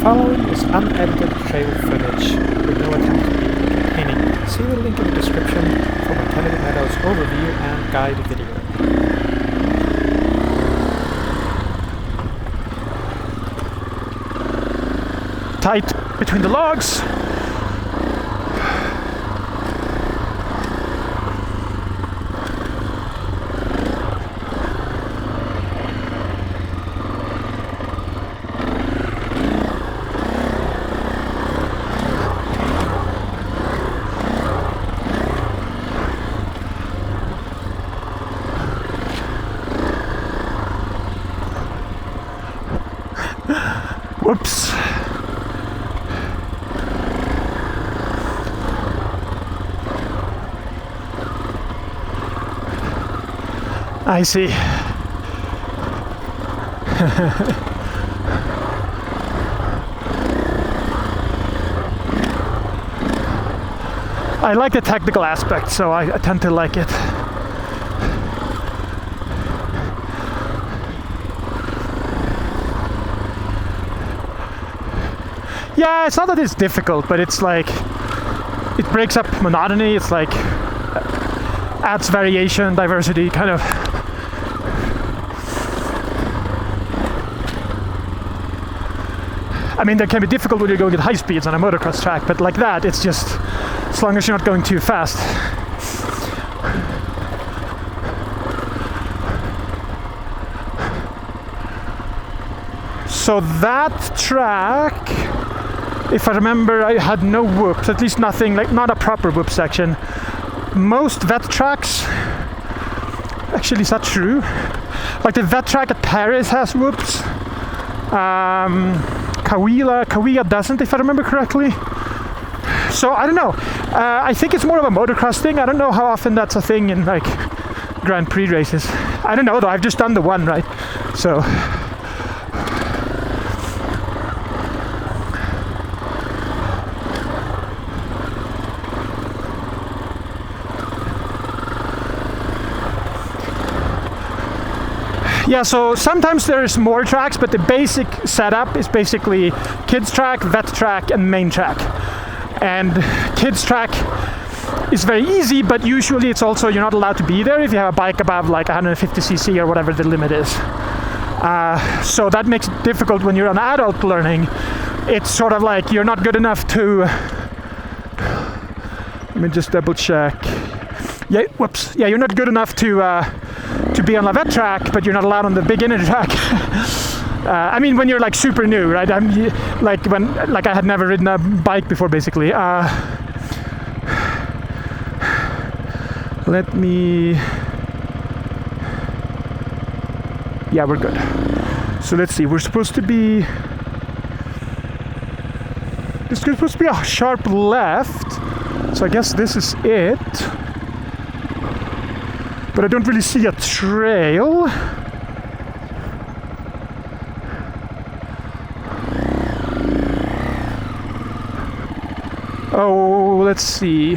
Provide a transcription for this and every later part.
following is unedited trail footage with no attempt to be entertaining. See the link in the description for my Kennedy Meadows overview and guide video. Tight between the logs. Whoops. I see. I like the technical aspect, so I tend to like it. Yeah, it's not that it's difficult, but it's like it breaks up monotony. It's like adds variation, diversity, kind of. I mean, that can be difficult when you're going at high speeds on a motocross track, but like that, it's just as long as you're not going too fast. So that track, if I remember, I had no whoops, at least nothing, like not a proper whoop section. Most vet tracks, actually is that true? Like the vet track at Paris has whoops. Kawia doesn't, if I remember correctly. So I don't know. I think it's more of a motocross thing. I don't know how often that's a thing in like Grand Prix races. I don't know though, I've just done the one, right? So. Yeah, so sometimes there's more tracks, but the basic setup is basically kids track, vet track, and main track. And kids track is very easy, but usually it's also, you're not allowed to be there if you have a bike above like 150cc or whatever the limit is. So that makes it difficult when you're an adult learning. It's sort of like you're not good enough to... Let me just double check. Yeah, whoops. Yeah, you're not good enough to be on the vet track, but you're not allowed on the beginner track. I mean, when you're like super new, right? I had never ridden a bike before, basically. Let me. Yeah, we're good. So let's see. We're supposed to be. This is supposed to be a sharp left. So I guess this is it. But I don't really see a trail. Oh, let's see.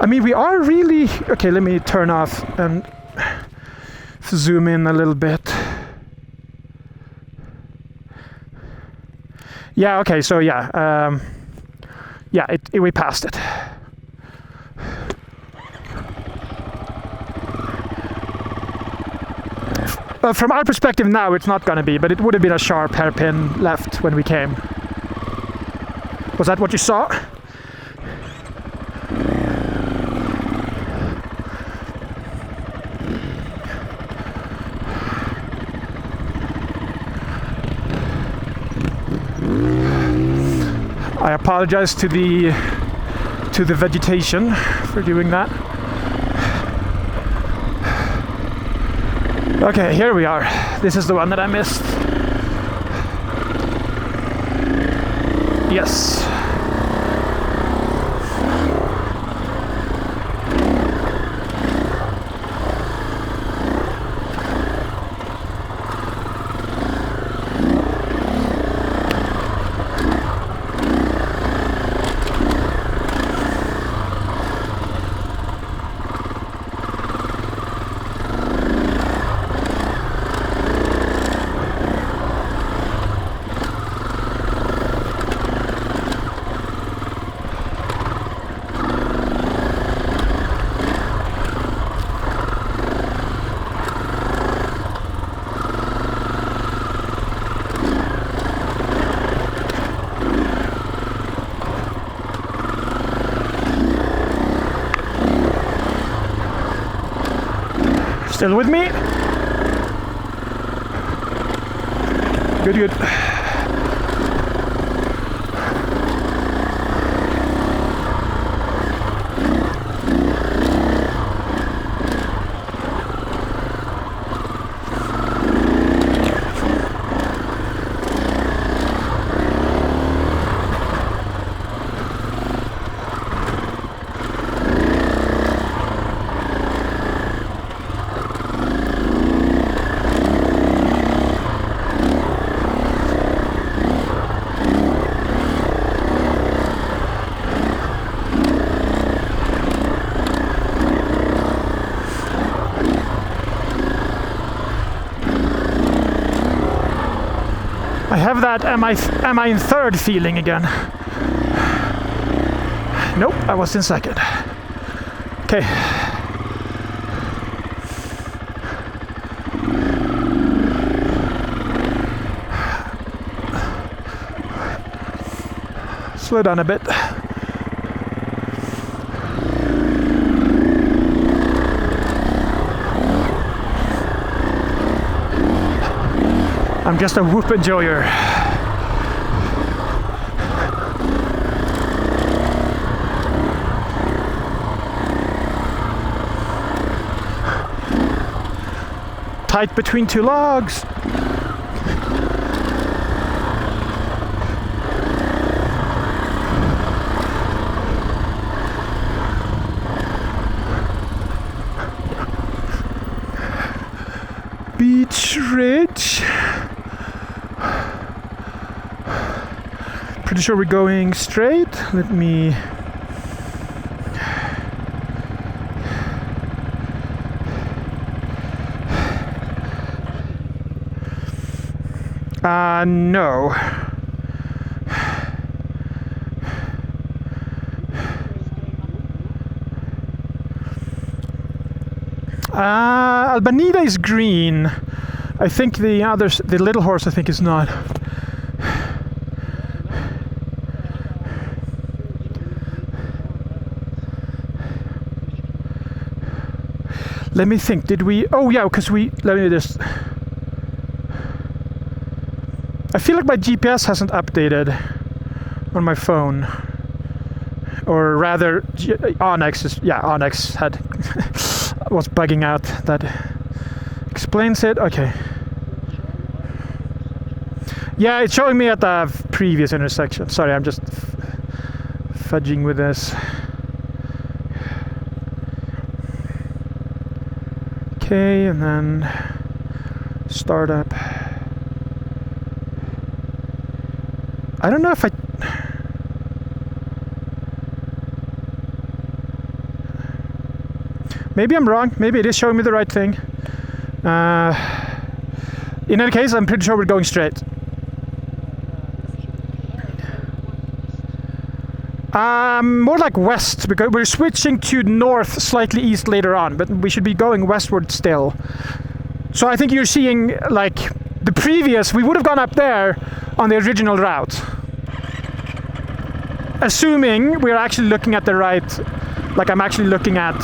I mean, we are really... Okay, let me turn off and zoom in a little bit. Yeah, okay, so yeah, we passed it. From our perspective now, it's not gonna be, but it would have been a sharp hairpin left when we came. Was that what you saw? I apologize to the vegetation for doing that. Okay, here we are. This is the one that I missed. Yes. Still with me? Good, good. I have that am I in third feeling again. Nope, I was in second. Okay. Slow down a bit. I'm just a whoop enjoyer. Tight between two logs. Beach Ridge. Pretty sure we're going straight. Let me... no. Albanida is green. I think the others, the Little Horse, I think is not. Let me think, did we... Oh yeah, because we... Let me just... I feel like my GPS hasn't updated on my phone. Or rather, Onyx is... Yeah, Onyx had... was bugging out. That explains it. Okay. Yeah, it's showing me at the previous intersection. Sorry, I'm just fudging with this. Okay, and then start up. I don't know if I... Maybe I'm wrong. Maybe it is showing me the right thing. In any case, I'm pretty sure we're going straight. More like west, because we're switching to north, slightly east later on, but we should be going westward still. So I think you're seeing, like, the previous, we would have gone up there on the original route. Assuming we're actually looking at the right, like I'm actually looking at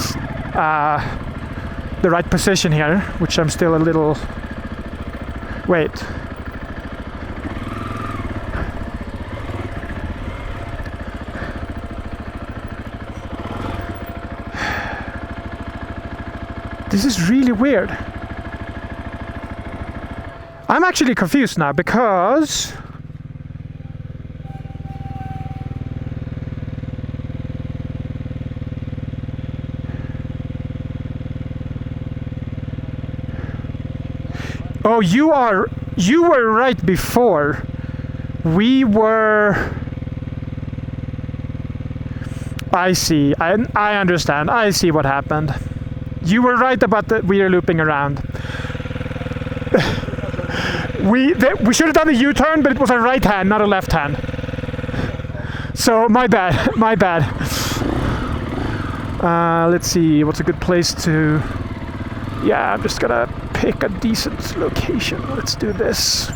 the right position here, which I'm still a little... Wait. This is really weird. I'm actually confused now because... Oh, you were right before. We were... I see. I understand. I see what happened. You were right about the we are looping around. We should have done a U-turn, but it was a right hand, not a left hand. So my bad, my bad. Let's see, what's a good place to... Yeah, I'm just gonna pick a decent location. Let's do this.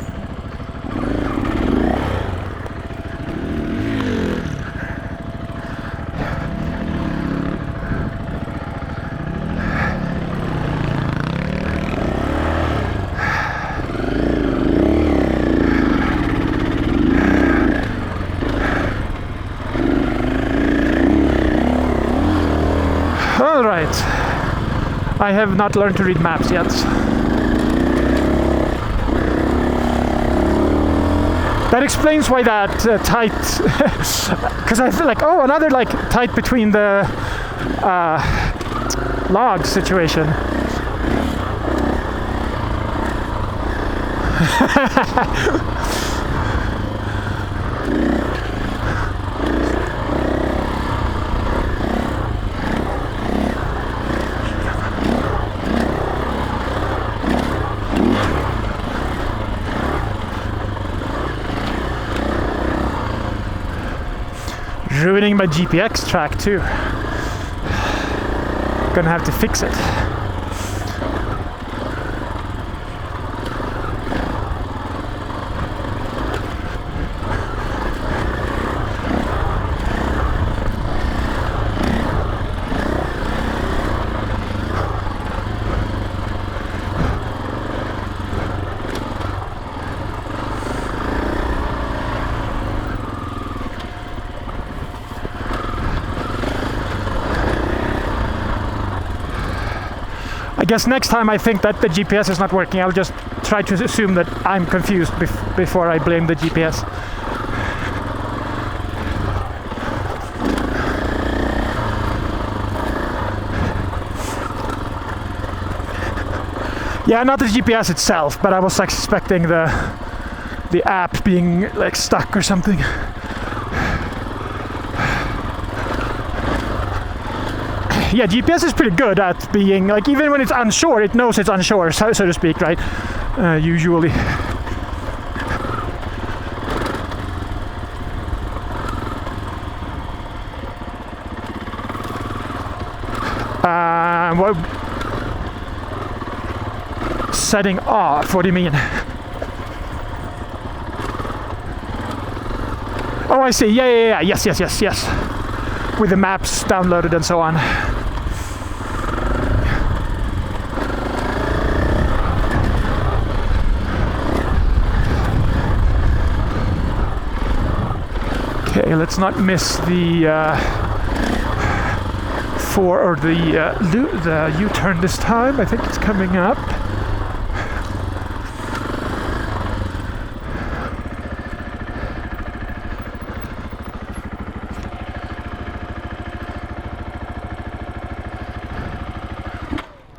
right. I have not learned to read maps yet. That explains why that tight, because I feel like, oh, another like tight between the logs situation. Ruining my GPX track too. Gonna have to fix it. I guess next time I think that the GPS is not working, I'll just try to assume that I'm confused before I blame the GPS. Yeah, not the GPS itself, but I was like suspecting the app being like stuck or something. Yeah, GPS is pretty good at being, like, even when it's unsure, it knows it's unsure, so to speak, right? Usually. What? Setting off, what do you mean? Oh, I see, yeah, yes. With the maps downloaded and so on. Okay, let's not miss the the U-turn this time. I think it's coming up.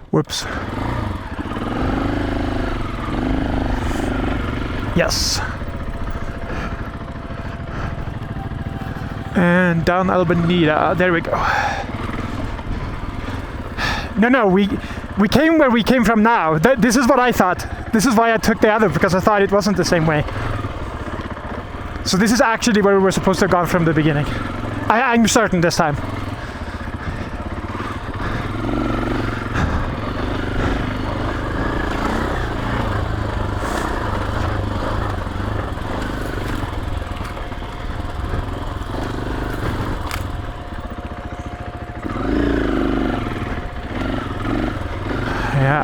Whoops. Yes. And down Albanita. There we go. No, we came where we came from now. This is what I thought. This is why I took the other, because I thought it wasn't the same way. So this is actually where we were supposed to have gone from the beginning. I'm certain this time. Yeah.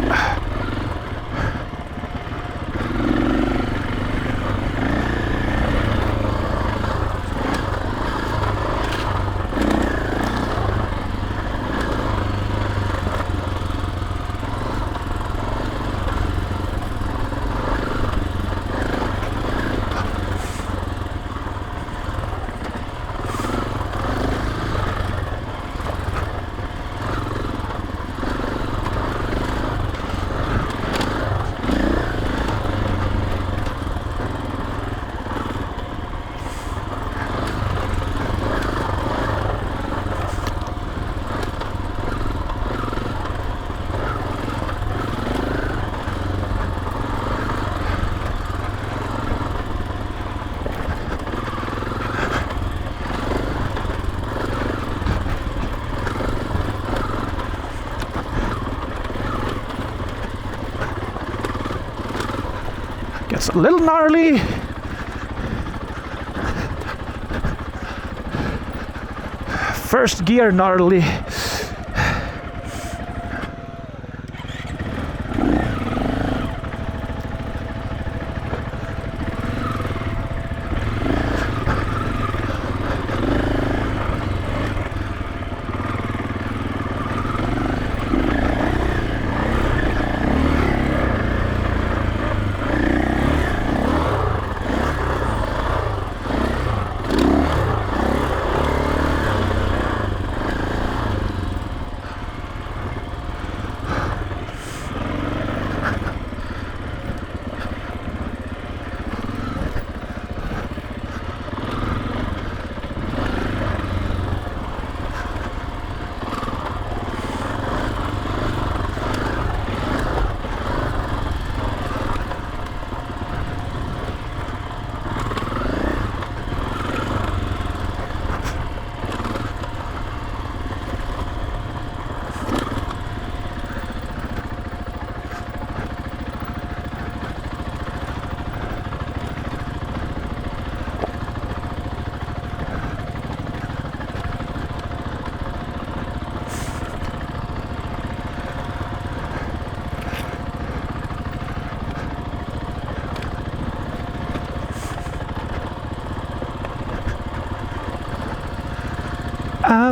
Gets a little gnarly. First gear gnarly.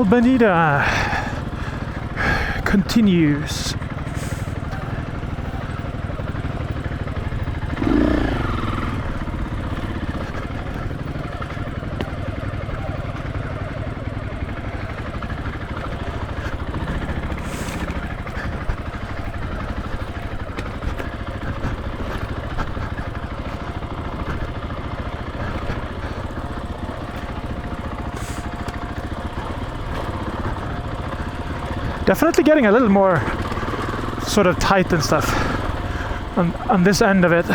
Albanida continues. Definitely getting a little more sort of tight and stuff on this end of it.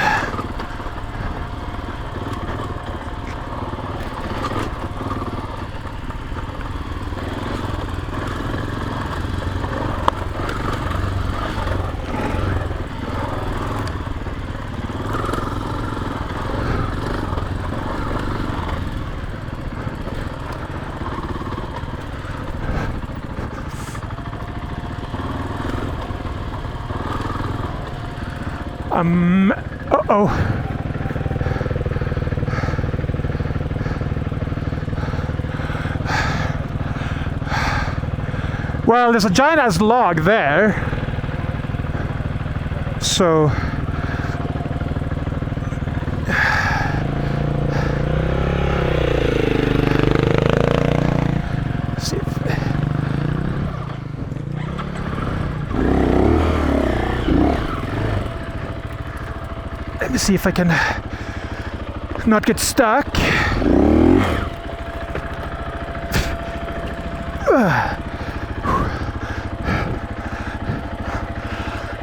Uh-oh. Well, there's a giant ass log there. So see if let me see if I can not get stuck.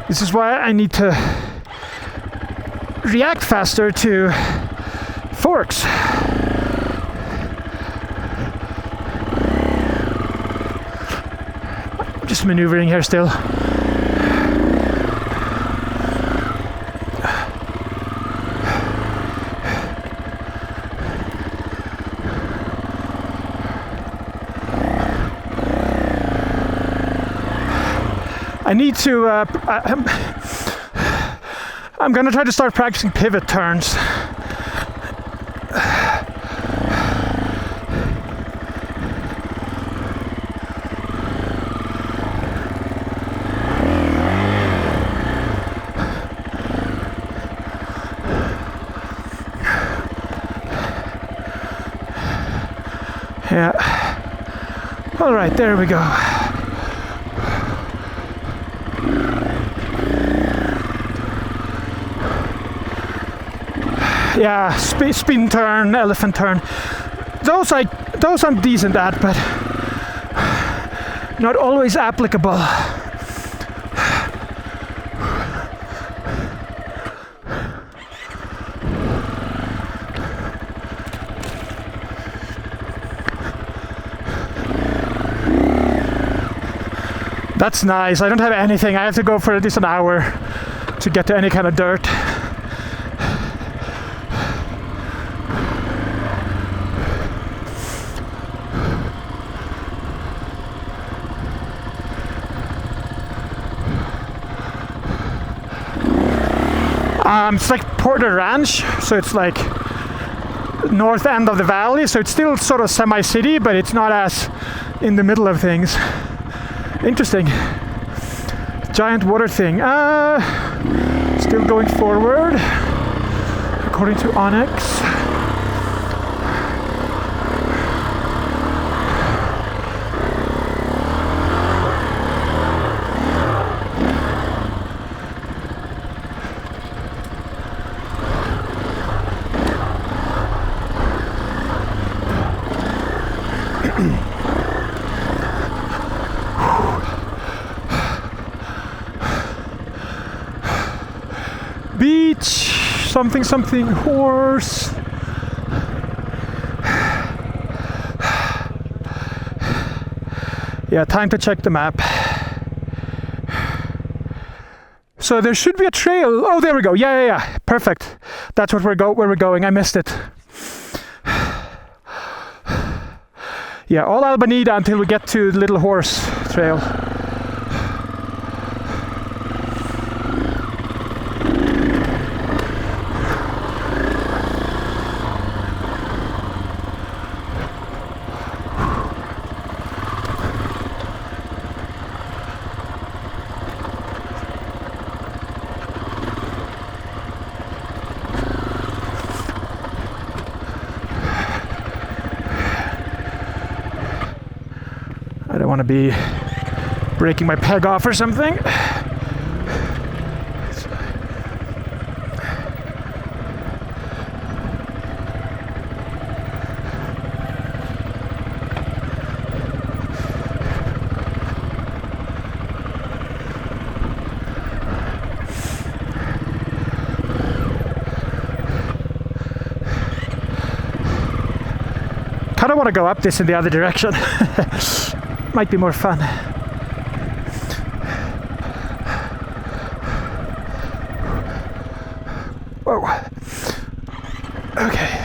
This is why I need to react faster to forks. I'm just maneuvering here still. I need to, I'm gonna try to start practicing pivot turns. Yeah. All right, there we go. Yeah, spin turn, elephant turn. Those I'm decent at, but not always applicable. That's nice. I don't have anything. I have to go for at least an hour to get to any kind of dirt. It's like Porter Ranch, so it's like north end of the valley, so it's still sort of semi-city, but it's not as in the middle of things. Interesting. Giant water thing. Still going forward, according to Onyx. Beach, something horse. Yeah, time to check the map. So there should be a trail. Oh, there we go. Yeah. Perfect. That's where we're going. I missed it. Yeah, all Albanida until we get to the Little Horse Trail. want to be breaking my peg off or something. I don't want to go up this in the other direction. Might be more fun. Whoa. Okay.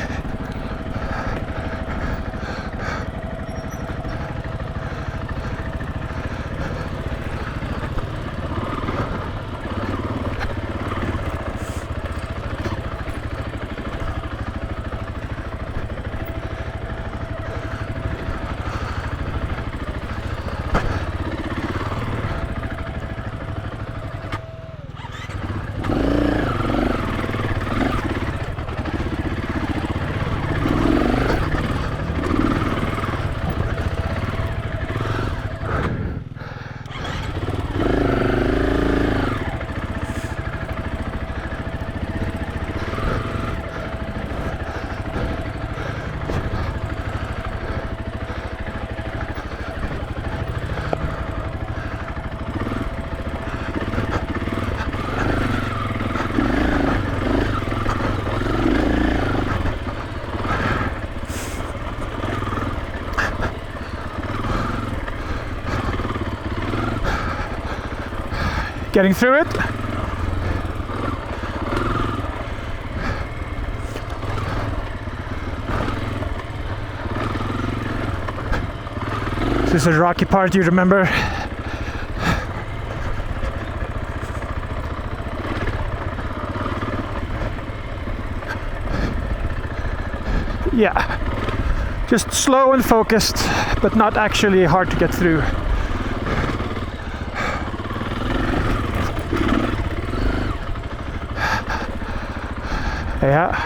Getting through it. This is a rocky part, you remember? Yeah. Just slow and focused, but not actually hard to get through. Yeah.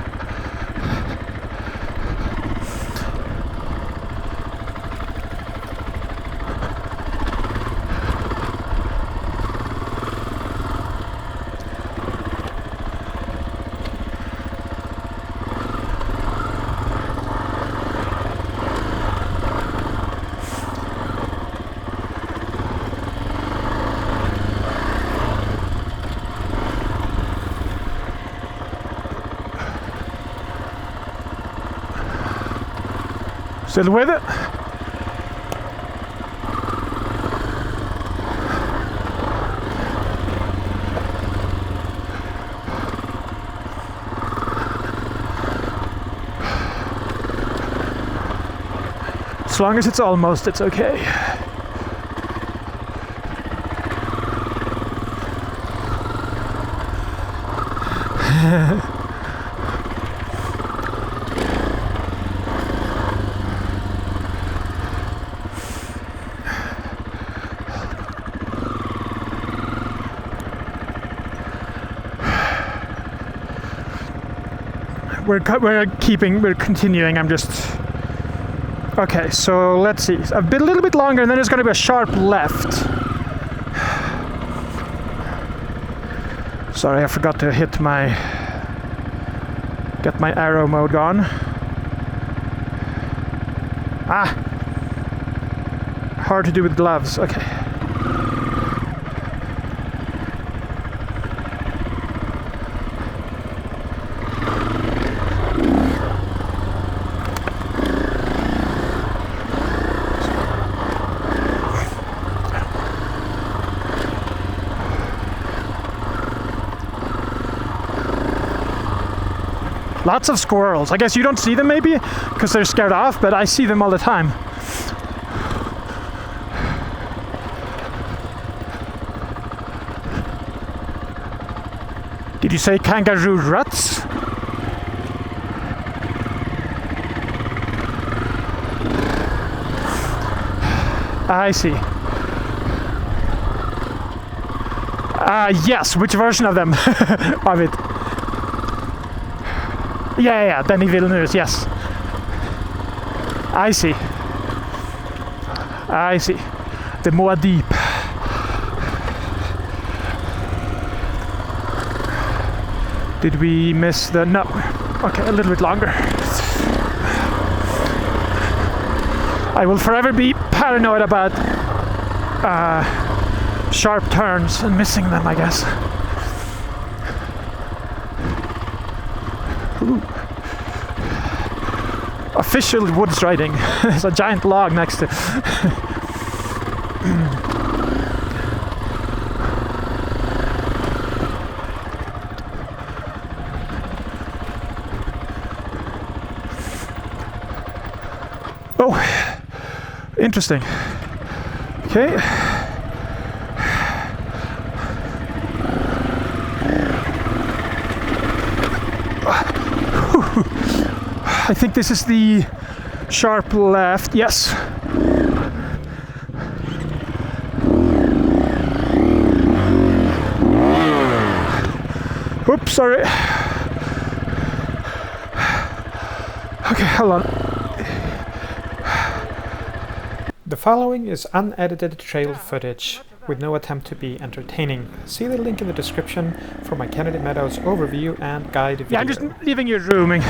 Still with it? As long as it's almost, it's okay. We're continuing. I'm just... Okay, so let's see. A little bit longer, and then there's going to be a sharp left. Sorry, I forgot to get my arrow mode on. Ah! Hard to do with gloves. Okay. Lots of squirrels. I guess you don't see them maybe because they're scared off, but I see them all the time. Did you say kangaroo ruts? I see. Yes, which version of them? Of it? Yeah, Denis Villeneuve, yes. I see. the Moadip. Did we miss the... No. Okay, a little bit longer. I will forever be paranoid about sharp turns and missing them, I guess. Ooh. Official woods riding. There's a giant log next to Oh, interesting. Okay. I think this is the sharp left. Yes. Oops, sorry. Okay, hold on. The following is unedited trail footage with no attempt to be entertaining. See the link in the description for my Kennedy Meadows overview and guide video. Yeah, I'm just leaving you rooming.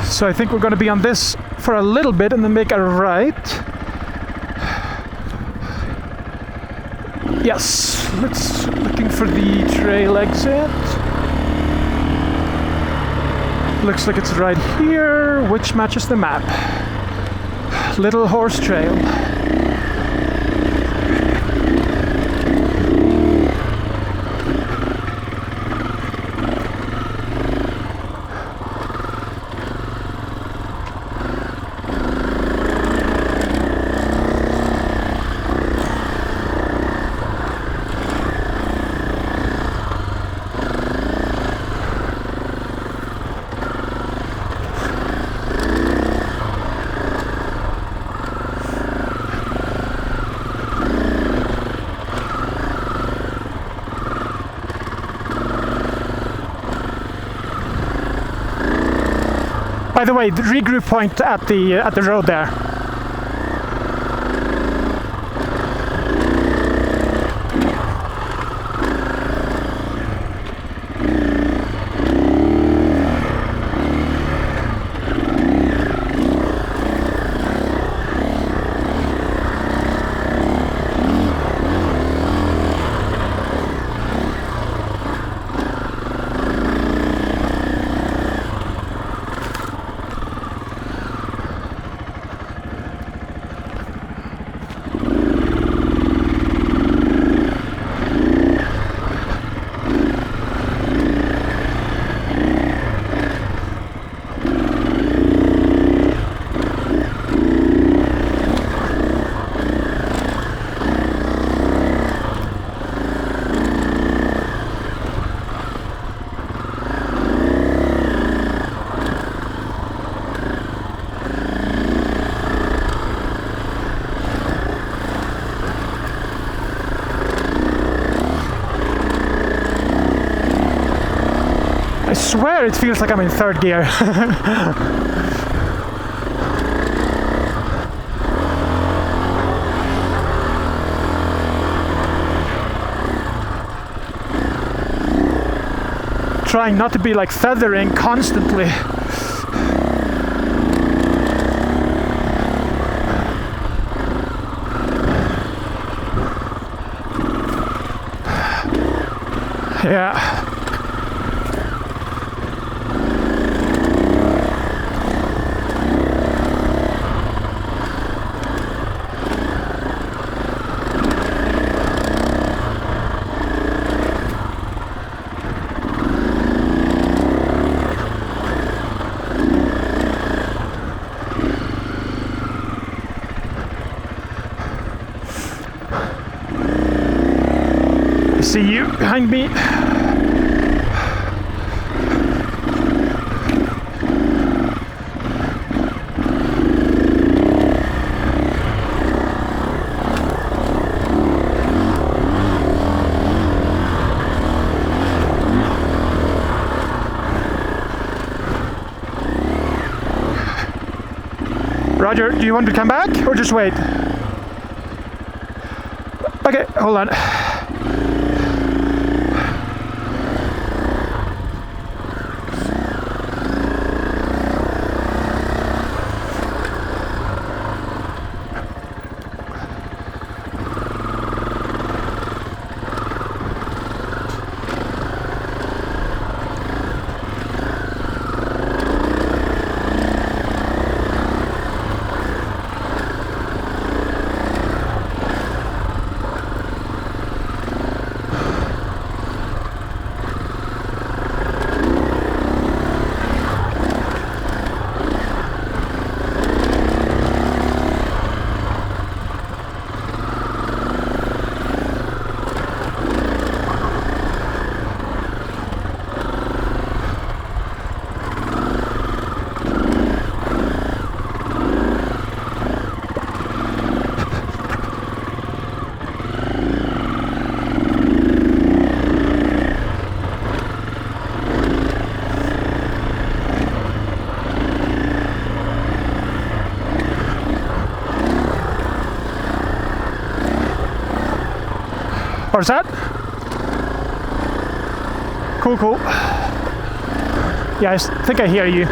So I think we're going to be on this for a little bit and then make a right. Yes, let's looking for the trail exit. Looks like it's right here, which matches the map. Little Horse Trail. By the way, the regroup point at the road there. I swear it feels like I'm in third gear. Trying not to be like feathering constantly. Yeah. see you behind me. Roger, do you want to come back or just wait? Okay, hold on. What's that? Cool, cool. Yeah, I think I hear you.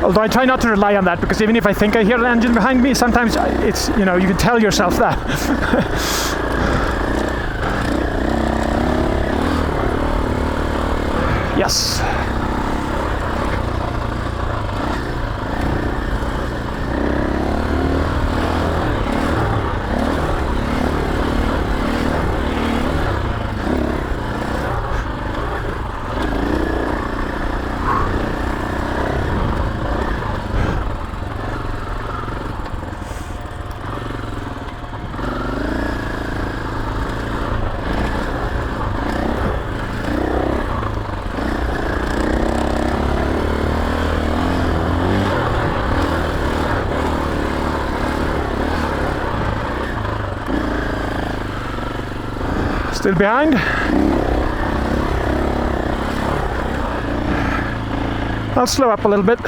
Although I try not to rely on that, because even if I think I hear an engine behind me, sometimes it's, you know, you can tell yourself that. Yes. Still behind. I'll slow up a little bit.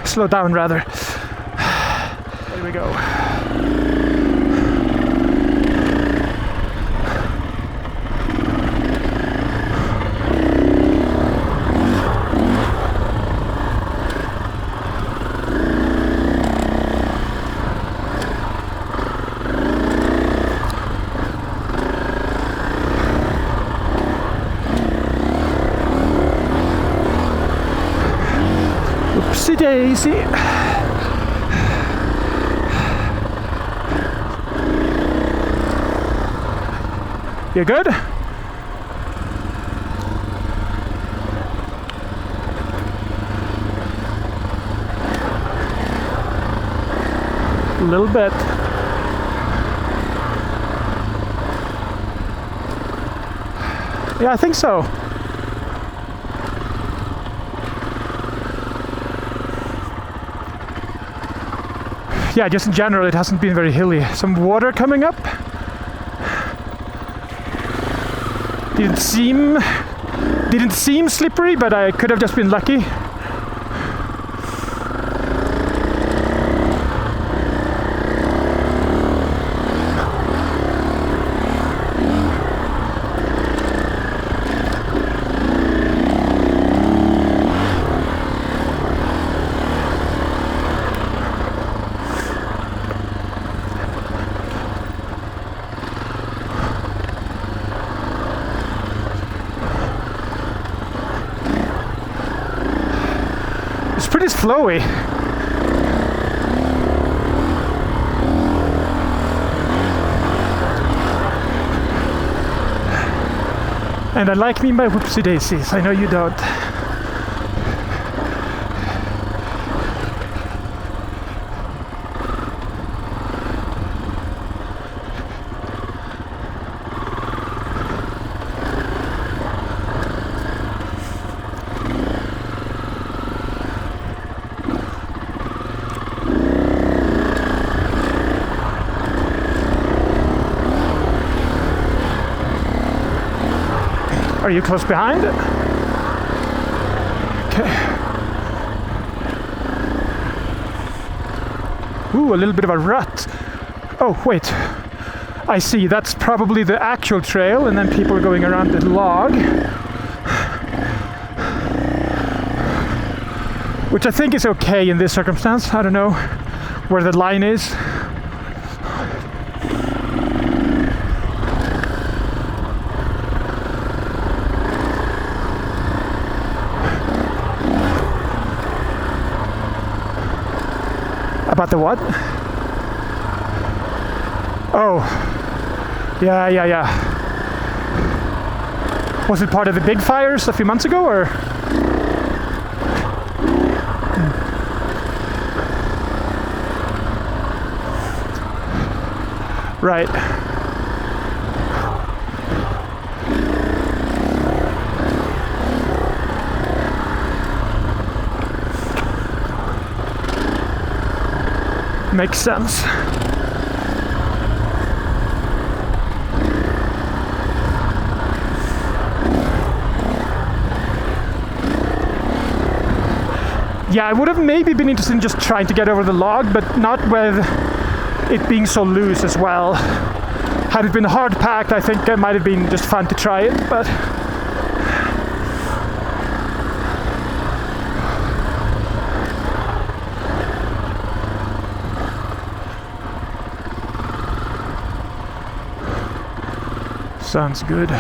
Slow down, rather. There we go. Oopsie daisy. You good? A little bit. Yeah, I think so. Yeah, just in general, it hasn't been very hilly. Some water coming up. Didn't seem slippery, but I could have just been lucky. Pretty flowy. And I like me my whoopsie daisies. I know you don't. Are you close behind? Okay. Ooh, a little bit of a rut. Oh, wait. I see, that's probably the actual trail, and then people are going around the log. Which I think is okay in this circumstance. I don't know where the line is. About the what? Oh. Yeah. Was it part of the big fires a few months ago, or? Right. Makes sense. Yeah, I would have maybe been interested in just trying to get over the log, but not with it being so loose as well. Had it been hard packed, I think it might have been just fun to try it, but sounds good.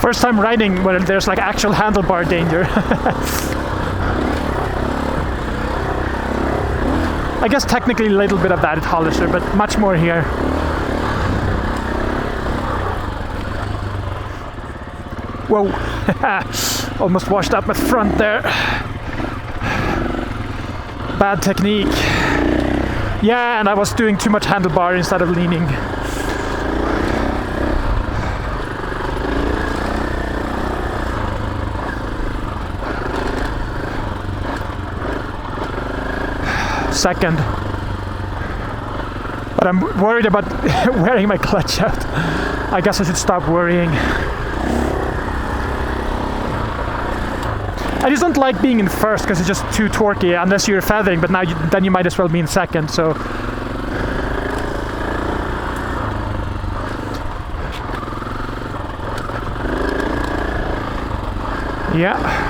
First time riding where there's like actual handlebar danger. I guess technically a little bit of that at Hollister, but much more here. Whoa, almost washed up my front there. Bad technique. Yeah, and I was doing too much handlebar instead of leaning. Second. But I'm worried about wearing my clutch out. I guess I should stop worrying. I just don't like being in first because it's just too torquey unless you're feathering, but now then you might as well be in second, so. Yeah.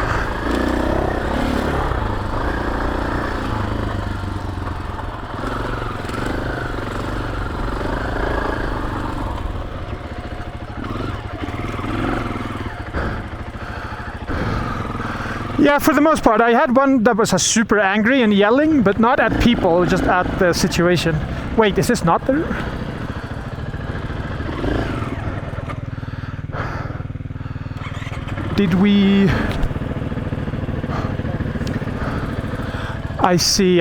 Yeah, for the most part. I had one that was super angry and yelling, but not at people, just at the situation. Wait, is this not the... Did we... I see.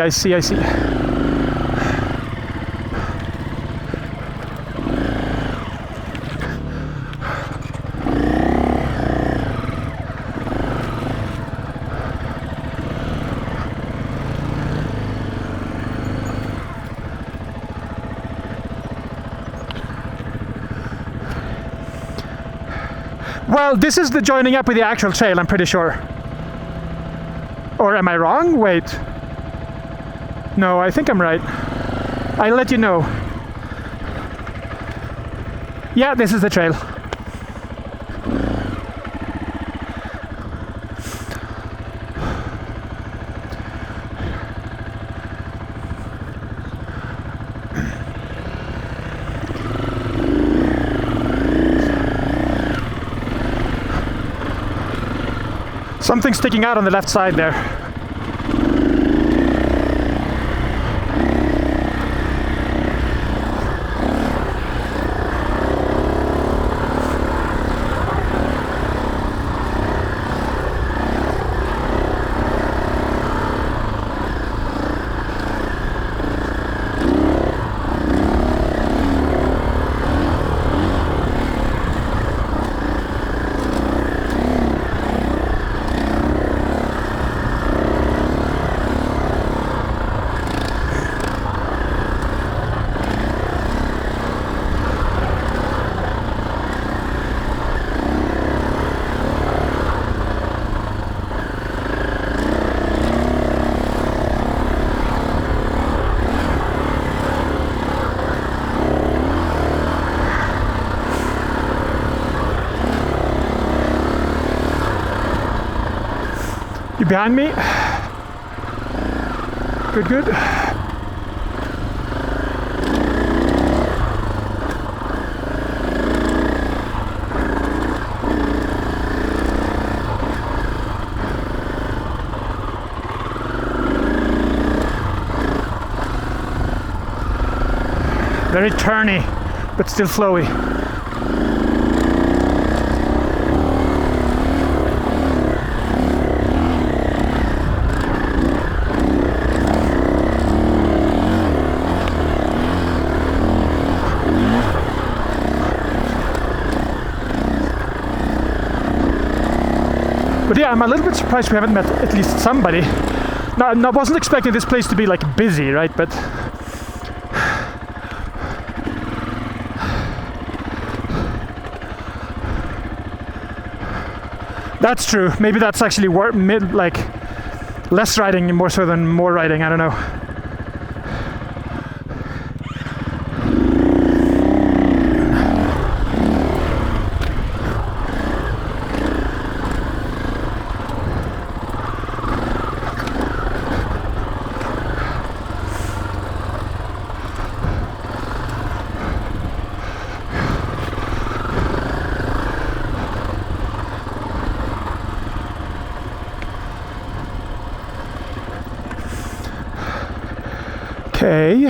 Well, this is the joining up with the actual trail, I'm pretty sure. Or am I wrong? Wait. No, I think I'm right. I'll let you know. Yeah, this is the trail. Something sticking out on the left side there. You behind me? Good, good. Very turny, but still flowy. But yeah, I'm a little bit surprised we haven't met at least somebody. No, I wasn't expecting this place to be like busy, right? But that's true. Maybe that's actually like less riding more so than more riding. I don't know. Okay,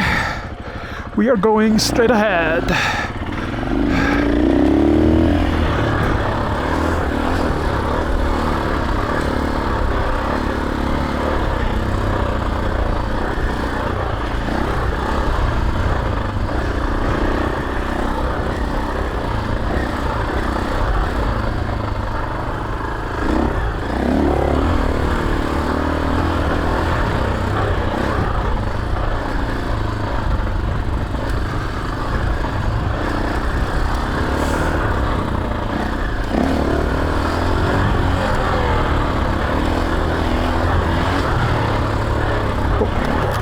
we are going straight ahead.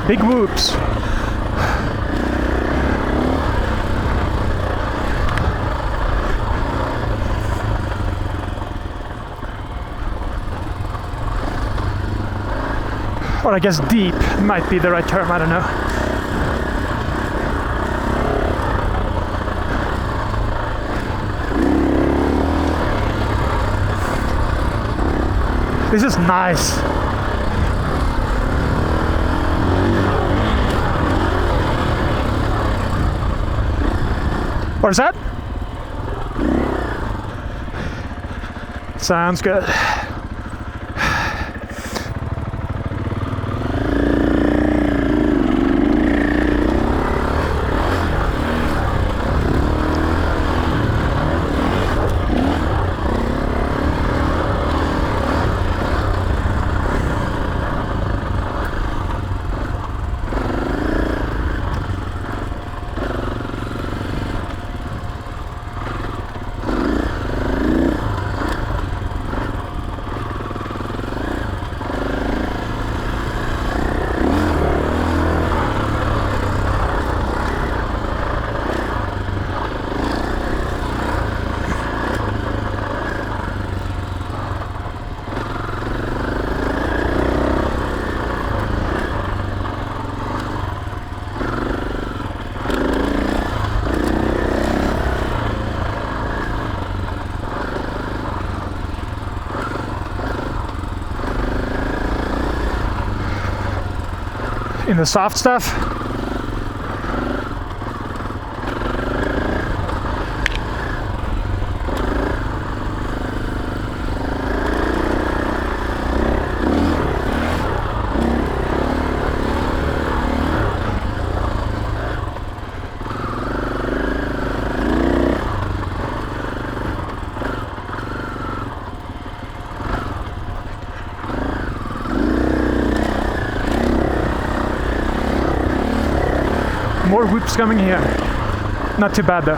Big whoops. Or I guess deep might be the right term, I don't know. This is nice. What is that? Sounds good. In the soft stuff. More whoops coming here. Not too bad though.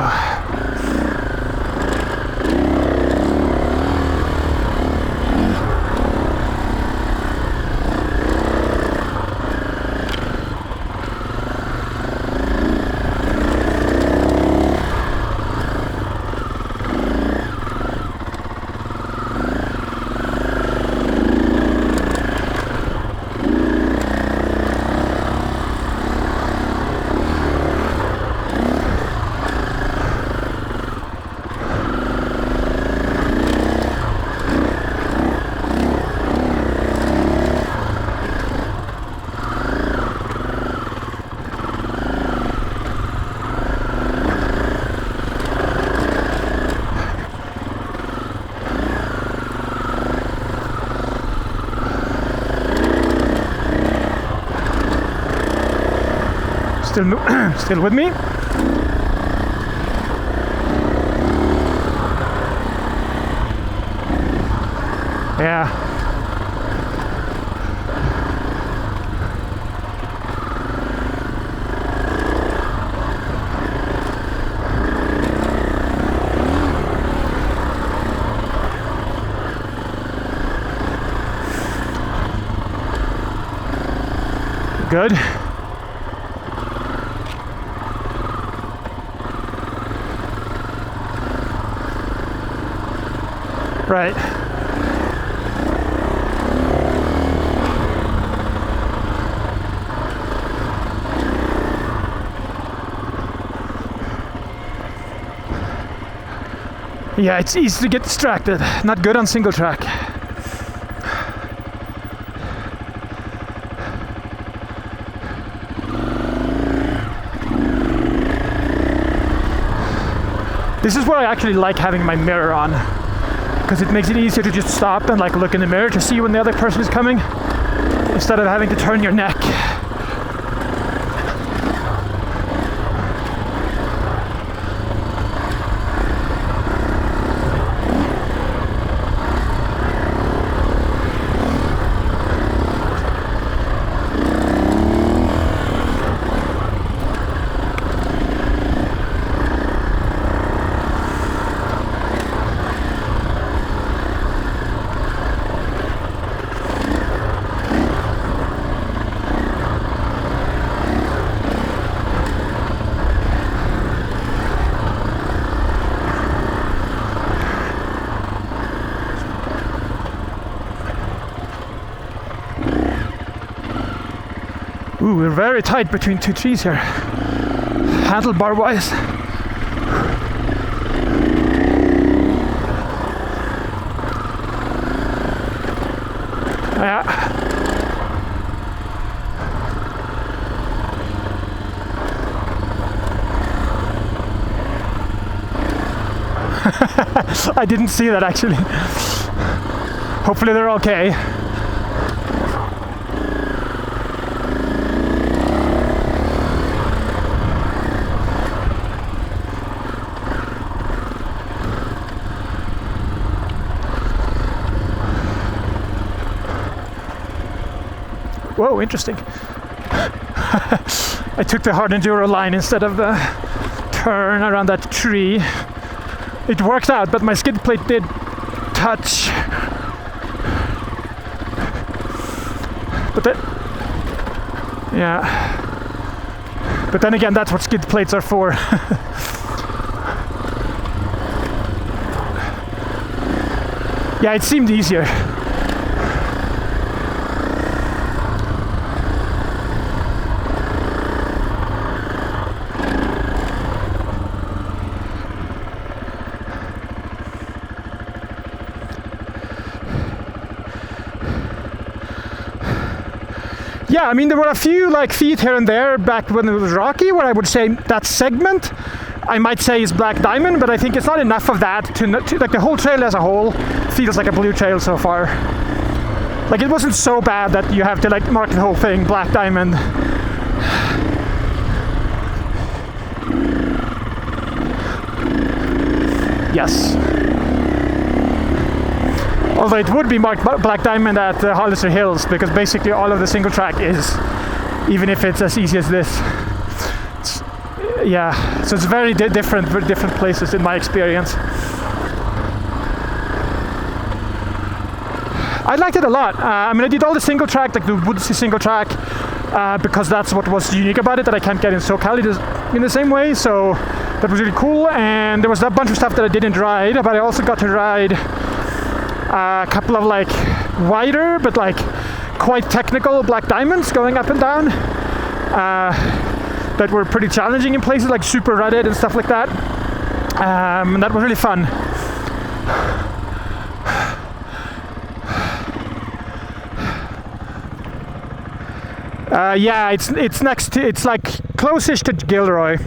Still with me? Yeah. Good. Right. Yeah, it's easy to get distracted. Not good on single track. This is where I actually like having my mirror on, because it makes it easier to just stop and like look in the mirror to see when the other person is coming, instead of having to turn your neck. Ooh, we're very tight between two trees here, handlebar wise. Yeah. I didn't see that actually. Hopefully they're okay. Whoa, interesting. I took the hard enduro line instead of the turn around that tree. It worked out, but my skid plate did touch. But that, yeah. But then again, that's what skid plates are for. Yeah, it seemed easier. Yeah, I mean, there were a few like feet here and there back when it was rocky, where I would say that segment I might say is black diamond, but I think it's not enough of that to like the whole trail as a whole feels like a blue trail so far. Like, it wasn't so bad that you have to like mark the whole thing black diamond. Yes. Although it would be marked black diamond at Hollister Hills, because basically all of the single track is, even if it's as easy as this. Yeah, so it's very different for different places in my experience. I liked it a lot. I mean, I did all the single track, like the woodsy single track, because that's what was unique about it that I can't get in SoCal in the same way. So that was really cool. And there was a bunch of stuff that I didn't ride, but I also got to ride a couple of like wider but like quite technical black diamonds going up and down that were pretty challenging in places, like super rutted and stuff like that. And that was really fun. Yeah, it's next to, it's like close-ish to Gilroy.